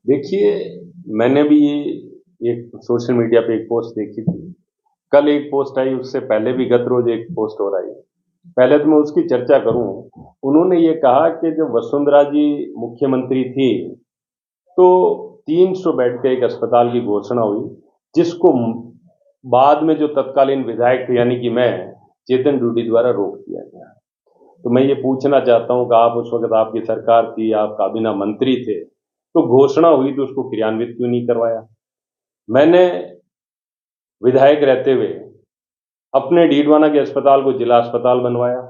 देखिए, मैंने भी एक सोशल मीडिया पे एक पोस्ट देखी थी। कल एक पोस्ट आई, उससे पहले भी गत रोज एक पोस्ट और आई। पहले तो मैं उसकी चर्चा करूं। उन्होंने ये कहा कि जब वसुंधरा जी मुख्यमंत्री थी, तो 300 बेड के एक अस्पताल की घोषणा हुई, जिसको बाद में जो तत्कालीन विधायक थे यानी कि मैं, चेतन डूडी द्वारा रोक दिया गया। तो मैं ये पूछना चाहता हूं कि आप उस वक्त, आपकी सरकार थी, आप काबीना मंत्री थे, तो घोषणा हुई तो उसको क्रियान्वित क्यों नहीं करवाया? मैंने विधायक रहते हुए अपने डीडवाना के अस्पताल को जिला अस्पताल बनवाया,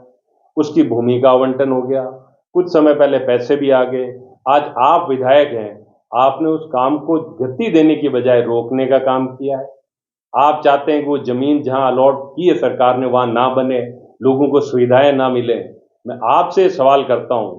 उसकी भूमि का आवंटन हो गया, कुछ समय पहले पैसे भी आ गए। आज आप विधायक हैं, आपने उस काम को गति देने की बजाय रोकने का काम किया है। आप चाहते हैं कि वो जमीन जहां अलॉट की है सरकार ने वहां ना बने, लोगों को सुविधाएं ना मिले। मैं आपसे सवाल करता हूं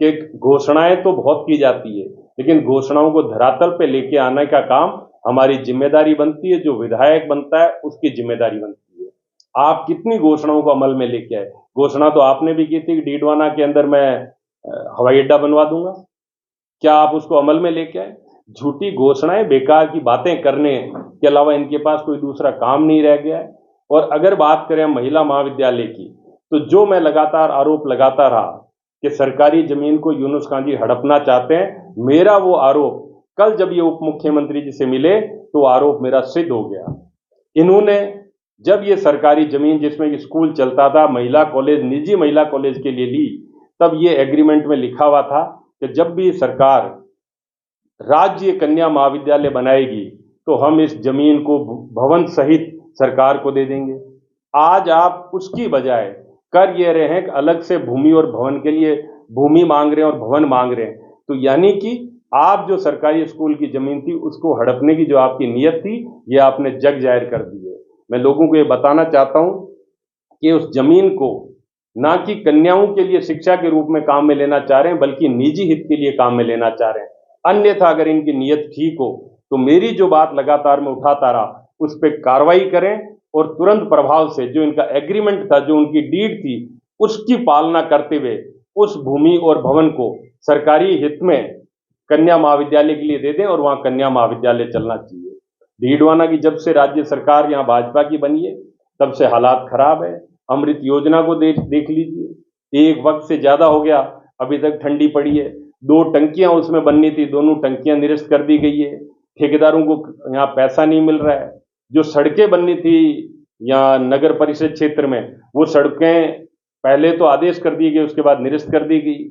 कि घोषणाएं तो बहुत की जाती है, लेकिन घोषणाओं को धरातल पे लेके आने का काम हमारी जिम्मेदारी बनती है। जो विधायक बनता है उसकी जिम्मेदारी बनती है। आप कितनी घोषणाओं को अमल में लेके आए? घोषणा तो आपने भी की थी कि डीडवाना के अंदर मैं हवाई अड्डा बनवा दूंगा। क्या आप उसको अमल में लेके आए? झूठी घोषणाएं, बेकार की बातें करने के अलावा इनके पास कोई दूसरा काम नहीं रह गया है। और अगर बात करें महिला महाविद्यालय की, तो जो मैं लगातार आरोप लगाता रहा कि सरकारी जमीन को यूनुस खान जी हड़पना चाहते हैं, मेरा वो आरोप कल जब ये उप मुख्यमंत्री जी से मिले तो आरोप मेरा सिद्ध हो गया। इन्होंने जब ये सरकारी जमीन जिसमें स्कूल चलता था, महिला कॉलेज, निजी महिला कॉलेज के लिए ली, तब ये एग्रीमेंट में लिखा हुआ था कि जब भी सरकार राज्य कन्या महाविद्यालय बनाएगी तो हम इस जमीन को भवन सहित सरकार को दे देंगे। आज आप उसकी बजाय कर ये रहे हैं कि अलग से भूमि और भवन के लिए भूमि मांग रहे हैं और भवन मांग रहे हैं। तो यानी कि आप जो सरकारी स्कूल की जमीन थी उसको हड़पने की जो आपकी नीयत थी, ये आपने जग जाहिर कर दी है। मैं लोगों को ये बताना चाहता हूं कि उस जमीन को ना कि कन्याओं के लिए शिक्षा के रूप में काम में लेना चाह रहे हैं, बल्कि निजी हित के लिए काम में लेना चाह रहे हैं। अन्यथा अगर इनकी नीयत ठीक हो तो मेरी जो बात लगातार मैं उठाता रहा उस पर कार्रवाई करें, और तुरंत प्रभाव से जो इनका एग्रीमेंट था, जो उनकी डीड थी, उसकी पालना करते हुए उस भूमि और भवन को सरकारी हित में कन्या महाविद्यालय के लिए दे दें और वहां कन्या महाविद्यालय चलना चाहिए। डीडवाना की जब से राज्य सरकार यहाँ भाजपा की बनी है, तब से हालात खराब है। अमृत योजना को देख लीजिए, एक वक्त से ज्यादा हो गया, अभी तक ठंडी पड़ी है। 2 टंकियां उसमें बननी थी, दोनों टंकियां निरस्त कर दी गई है। ठेकेदारों को यहाँ पैसा नहीं मिल रहा है। जो सड़कें बननी थी यहाँ नगर परिषद क्षेत्र में, वो सड़कें पहले तो आदेश कर दिए गए, उसके बाद निरस्त कर दी गई।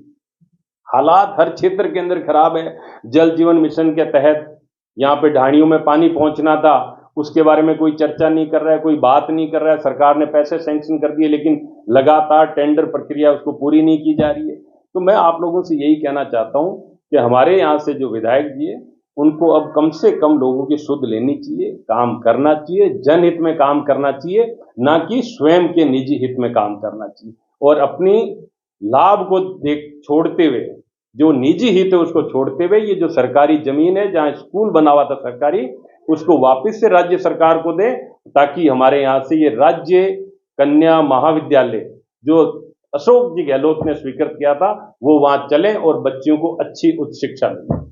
हालात हर क्षेत्र के अंदर खराब है। जल जीवन मिशन के तहत यहाँ पे ढाणियों में पानी पहुंचना था, उसके बारे में कोई चर्चा नहीं कर रहा है, कोई बात नहीं कर रहा है। सरकार ने पैसे सैंक्शन कर दिए, लेकिन लगातार टेंडर प्रक्रिया उसको पूरी नहीं की जा रही है। तो मैं आप लोगों से यही कहना चाहता हूं कि हमारे यहाँ से जो विधायक जी है, उनको अब कम से कम लोगों की सुध लेनी चाहिए, काम करना चाहिए, जनहित में काम करना चाहिए, ना कि स्वयं के निजी हित में काम करना चाहिए। और अपनी लाभ को देख छोड़ते हुए, जो निजी हित है उसको छोड़ते हुए, ये जो सरकारी जमीन है जहां स्कूल बना हुआ था सरकारी, उसको वापस से राज्य सरकार को दें, ताकि हमारे यहां से ये राज्य कन्या महाविद्यालय जो अशोक जी गहलोत ने स्वीकृत किया था, वो वहां चले और बच्चियों को अच्छी उच्च शिक्षा मिले।